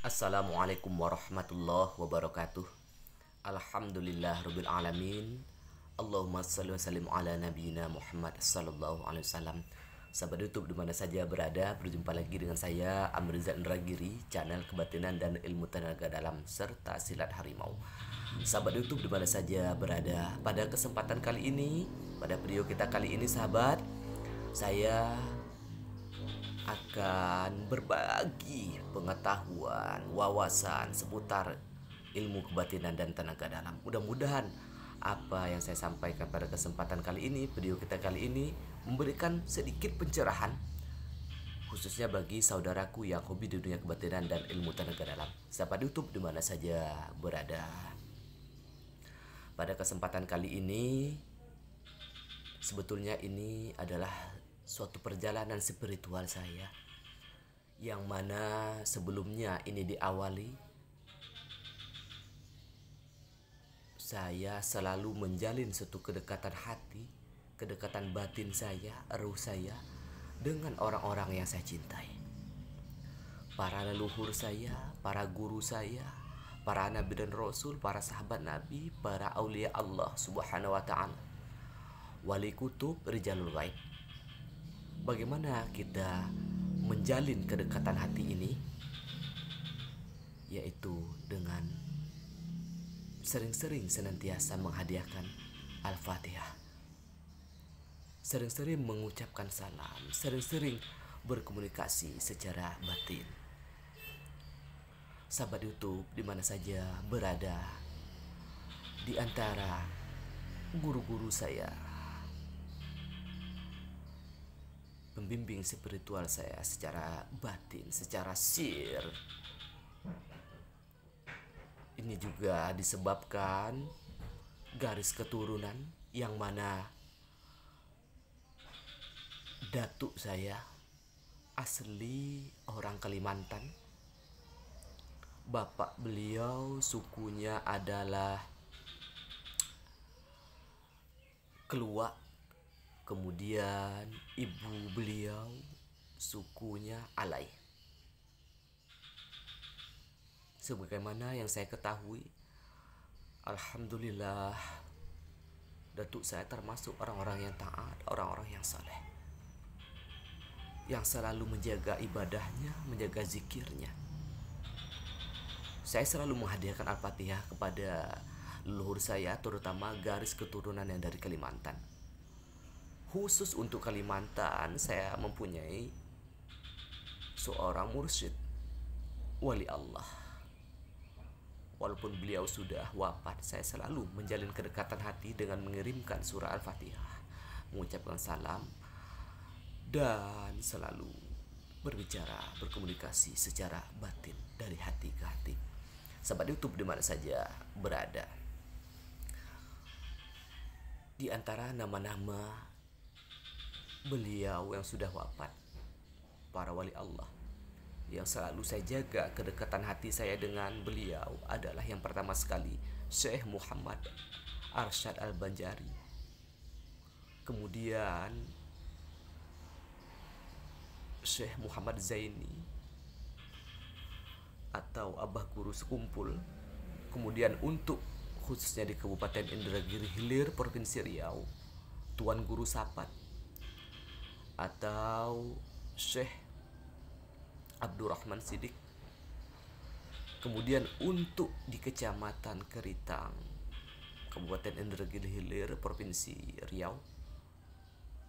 Assalamualaikum warahmatullahi wabarakatuh. Alhamdulillah rabbil alamin. Allahumma salli wa sallim ala nabiyina Muhammad sallallahu alaihi wasallam. Sahabat YouTube dimana saja berada, berjumpa lagi dengan saya Amriza Indragiri, channel kebatinan dan ilmu tenaga dalam serta silat harimau. Sahabat YouTube dimana saja berada, pada kesempatan kali ini, pada video kita kali ini sahabat, saya akan berbagi pengetahuan, wawasan seputar ilmu kebatinan dan tenaga dalam. Mudah-mudahan apa yang saya sampaikan pada kesempatan kali ini, video kita kali ini, memberikan sedikit pencerahan khususnya bagi saudaraku yang hobi di dunia kebatinan dan ilmu tenaga dalam. Sahabat YouTube di mana saja berada. Pada kesempatan kali ini, sebetulnya ini adalah suatu perjalanan spiritual saya, yang mana sebelumnya ini diawali saya selalu menjalin suatu kedekatan hati, kedekatan batin saya, ruh saya dengan orang-orang yang saya cintai. Para leluhur saya, para guru saya, para nabi dan rasul, para sahabat nabi, para aulia Allah subhanahu wa ta'ala, wali kutub, rijalul ghaib. Bagaimana kita menjalin kedekatan hati ini? Yaitu dengan sering-sering senantiasa menghadiahkan Al-Fatihah, sering-sering mengucapkan salam, sering-sering berkomunikasi secara batin. Sahabat YouTube di mana saja berada, di antara guru-guru saya, pembimbing spiritual saya secara batin, secara sir, ini juga disebabkan garis keturunan yang mana datuk saya asli orang Kalimantan. Bapak beliau sukunya adalah Keluak. Kemudian ibu beliau sukunya Alai. Sebagaimana yang saya ketahui, alhamdulillah datuk saya termasuk orang-orang yang taat, orang-orang yang saleh, yang selalu menjaga ibadahnya, menjaga zikirnya. Saya selalu menghadiahkan Al-Fatihah kepada leluhur saya, terutama garis keturunan yang dari Kalimantan. Khusus untuk Kalimantan, saya mempunyai seorang mursyid, wali Allah. Walaupun beliau sudah wafat, saya selalu menjalin kedekatan hati dengan mengirimkan surah Al-Fatihah, mengucapkan salam, dan selalu berbicara, berkomunikasi secara batin dari hati ke hati. Sahabat YouTube di mana saja berada, di antara nama-nama beliau yang sudah wafat, para wali Allah yang selalu saya jaga kedekatan hati saya dengan beliau adalah yang pertama sekali Syekh Muhammad Arsyad Al-Banjari, kemudian Syekh Muhammad Zaini atau Abah Guru Sekumpul, kemudian untuk khususnya di Kabupaten Indragiri Hilir Provinsi Riau, Tuan Guru Sapat atau Syekh Abdurrahman Sidik. Kemudian untuk di Kecamatan Keritang, Kabupaten Indragiri Hilir Provinsi Riau,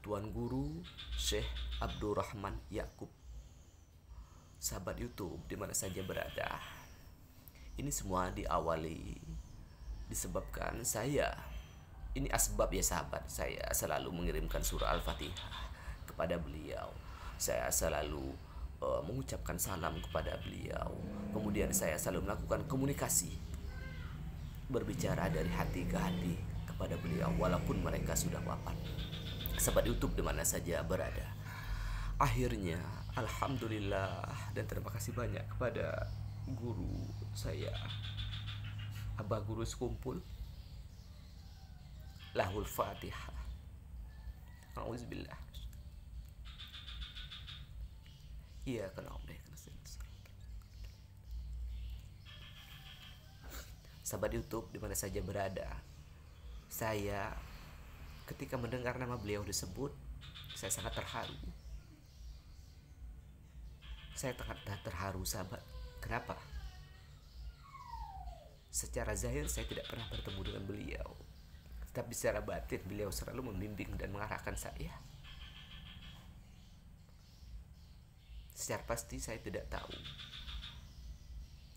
Tuan Guru Syekh Abdurrahman Yakub. Sahabat YouTube di mana saja berada, ini semua diawali disebabkan saya, ini asbab ya sahabat, saya selalu mengirimkan surah Al-Fatihah kepada beliau. Saya selalu mengucapkan salam kepada beliau. Kemudian saya selalu melakukan komunikasi, berbicara dari hati ke hati kepada beliau walaupun mereka sudah wafat. Sahabat YouTube di mana saja berada, akhirnya alhamdulillah dan terima kasih banyak kepada guru saya, Abah Guru Sekumpul, lahul Fatihah. Auzubillah. Iya, kena Sahabat YouTube di mana saja berada, saya ketika mendengar nama beliau disebut, saya sangat terharu. Saya sangat terharu sahabat. Kenapa? Secara zahir saya tidak pernah bertemu dengan beliau, tapi secara batin beliau selalu membimbing dan mengarahkan saya. Secara pasti saya tidak tahu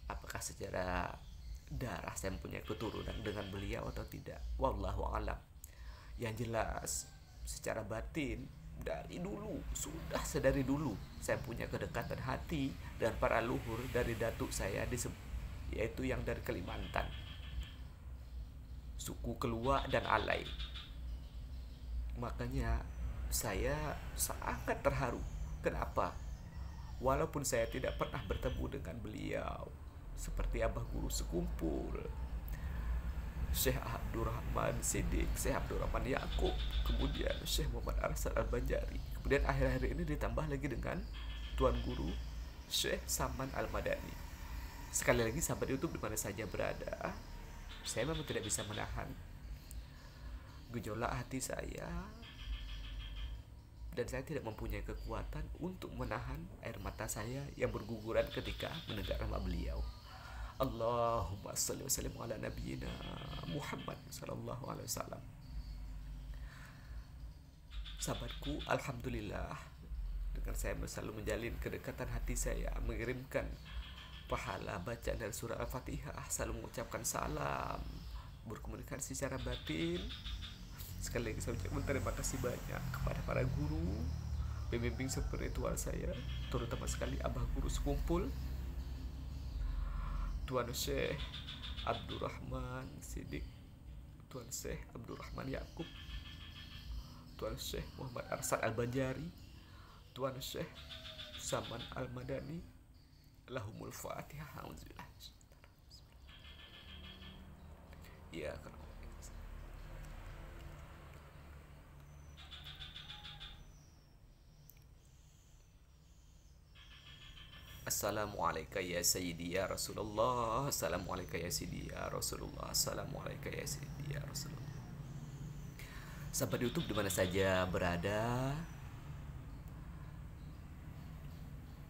apakah secara darah saya mempunyai keturunan dengan beliau atau tidak. Wallahu a'lam. Yang jelas secara batin dari dulu, sudah sedari dulu saya punya kedekatan hati dengan para luhur dari datuk saya yaitu yang dari Kalimantan, suku Keluak dan Alai. Makanya saya sangat terharu. Kenapa? Walaupun saya tidak pernah bertemu dengan beliau, seperti abah guru sekumpul, Syekh Abdurrahman Siddiq, Syekh Abdurrahman Ya'qub, kemudian Syekh Muhammad Arsad Al-Banjari, kemudian akhir-akhir ini ditambah lagi dengan Tuan Guru Syekh Saman Al-Madani. Sekali lagi sahabat YouTube di mana saja berada, saya memang tidak bisa menahan gejolak hati saya, dan saya tidak mempunyai kekuatan untuk menahan air mata saya yang berguguran ketika mendengar nama beliau. Allahumma salli wa sallim ala nabiyyina Muhammad sallallahu alaihi wasallam. Sahabatku, alhamdulillah dengan saya selalu menjalin kedekatan hati saya, mengirimkan pahala bacaan dari surah Al-Fatihah, selalu mengucapkan salam, berkomunikasi secara batin. Sekali lagi saya ucapkan terima kasih banyak kepada para guru, pembimbing spiritual saya, terutama sekali abah guru sekumpul, Tuan Syekh Abdurrahman Siddiq, Tuan Syekh Abdurrahman Ya'qub, Tuan Syekh Muhammad Arsad Al-Banjari, Tuan Syekh Saman Al-Madani. Lahumul Fatihah. Alhamdulillah. Ya, Assalamualaikum ya Sayyidi ya Rasulullah. Assalamualaikum ya Sayyidi ya Rasulullah. Assalamualaikum ya Sayyidi ya Rasulullah. Sahabat YouTube di mana saja berada,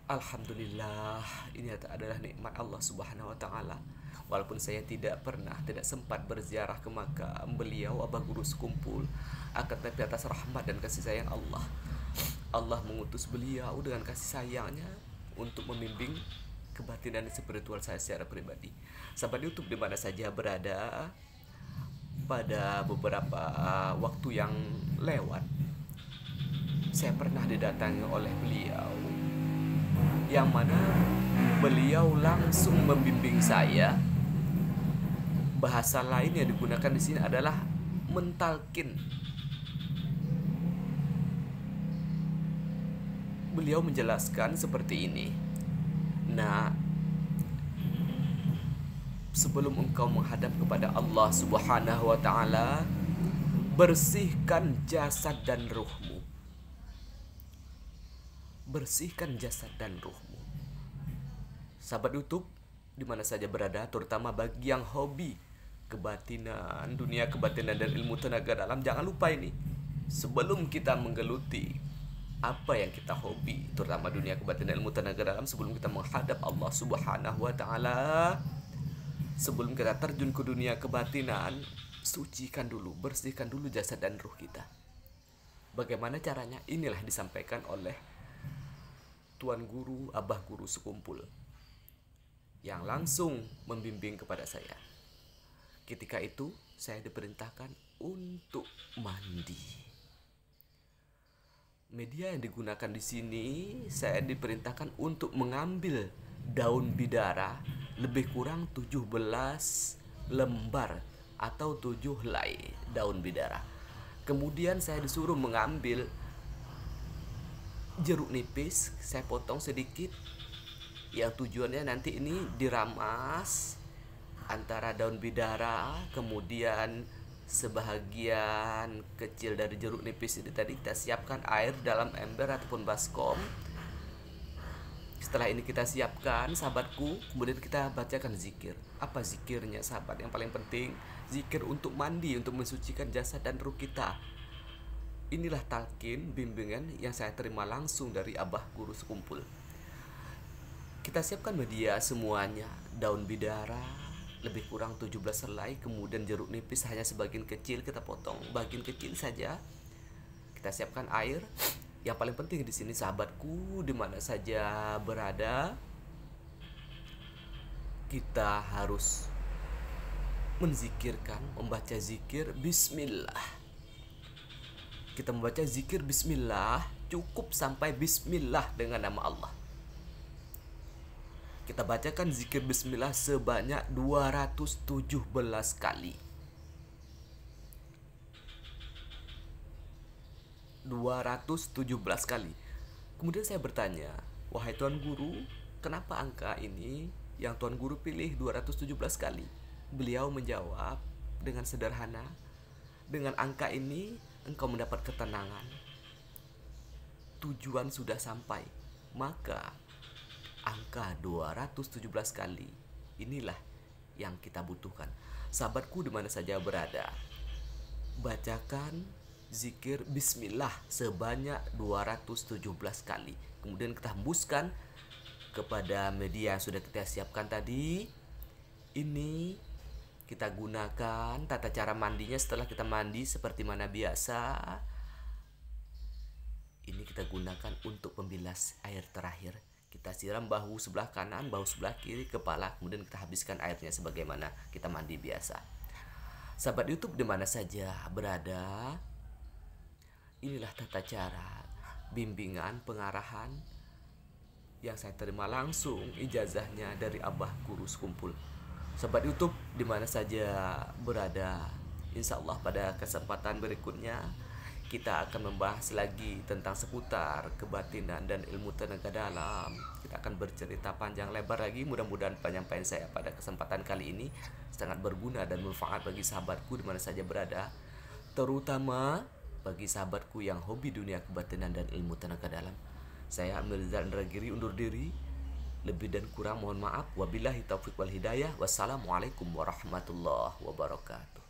alhamdulillah, ini adalah nikmat Allah Subhanahu wa taala. Walaupun saya tidak sempat berziarah ke makam beliau, abah guru sekumpul, akan tetapi atas rahmat dan kasih sayang Allah, Allah mengutus beliau dengan kasih sayangnya untuk membimbing kebatinan spiritual saya secara pribadi. Sahabat YouTube di mana saja berada, pada beberapa waktu yang lewat saya pernah didatangi oleh beliau, yang mana beliau langsung membimbing saya. Bahasa lain yang digunakan di sini adalah mentalkin. Beliau menjelaskan seperti ini. Nah, sebelum engkau menghadap kepada Allah Subhanahu wa taala, bersihkan jasad dan ruhmu. Bersihkan jasad dan ruhmu. Sahabat YouTube di mana saja berada, terutama bagi yang hobi kebatinan, dunia kebatinan dan ilmu tenaga dalam, jangan lupa ini. Sebelum kita menggeluti apa yang kita hobi, terutama dunia kebatinan ilmu tenaga dalam, sebelum kita menghadap Allah Subhanahu wa taala, sebelum kita terjun ke dunia kebatinan, sucikan dulu, bersihkan dulu jasad dan ruh kita. Bagaimana caranya? Inilah disampaikan oleh Tuan Guru, Abah Guru sekumpul, yang langsung membimbing kepada saya. Ketika itu saya diperintahkan untuk mandi. Media yang digunakan di sini, saya diperintahkan untuk mengambil daun bidara lebih kurang 17 lembar atau 7 helai daun bidara. Kemudian saya disuruh mengambil jeruk nipis, saya potong sedikit, yang tujuannya nanti ini diramas antara daun bidara, kemudian sebahagian kecil dari jeruk nipis ini tadi kita siapkan air dalam ember ataupun baskom, Setelah ini kita siapkan sahabatku, kemudian kita bacakan zikir. Apa zikirnya sahabat? Yang paling penting, zikir untuk mandi, untuk mensucikan jasad dan ruh kita. Inilah talqin bimbingan yang saya terima langsung dari Abah Guru Sekumpul. Kita siapkan media semuanya, daun bidara lebih kurang 17 helai, kemudian jeruk nipis hanya sebagian kecil kita potong, bagian kecil saja. Kita siapkan air. Yang paling penting di sini sahabatku, di mana saja berada, kita harus menzikirkan, membaca zikir bismillah. Kita membaca zikir bismillah, cukup sampai bismillah dengan nama Allah. Kita bacakan zikir bismillah sebanyak 217 kali. 217 kali. Kemudian saya bertanya, wahai Tuan Guru, kenapa angka ini yang Tuan Guru pilih 217 kali? Beliau menjawab dengan sederhana, dengan angka ini engkau mendapat ketenangan. Tujuan sudah sampai. Maka angka 217 kali inilah yang kita butuhkan. Sahabatku di mana saja berada, bacakan zikir bismillah sebanyak 217 kali. Kemudian kita hembuskan kepada media yang sudah kita siapkan tadi. Ini kita gunakan tata cara mandinya setelah kita mandi seperti mana biasa. Ini kita gunakan untuk membilas air terakhir. Kita siram bahu sebelah kanan, bahu sebelah kiri, kepala, kemudian kita habiskan airnya sebagaimana kita mandi biasa. Sahabat YouTube di mana saja berada, inilah tata cara bimbingan pengarahan yang saya terima langsung ijazahnya dari Abah Guru Sekumpul. Sahabat YouTube di mana saja berada, insya Allah pada kesempatan berikutnya kita akan membahas lagi tentang seputar kebatinan dan ilmu tenaga dalam. Kita akan bercerita panjang lebar lagi. Mudah-mudahan penyampaian saya pada kesempatan kali ini sangat berguna dan bermanfaat bagi sahabatku di mana saja berada, terutama bagi sahabatku yang hobi dunia kebatinan dan ilmu tenaga dalam. Saya Amir Rizal Indragiri undur diri. Lebih dan kurang mohon maaf. Wabillahi taufiq wal hidayah. Wassalamualaikum warahmatullahi wabarakatuh.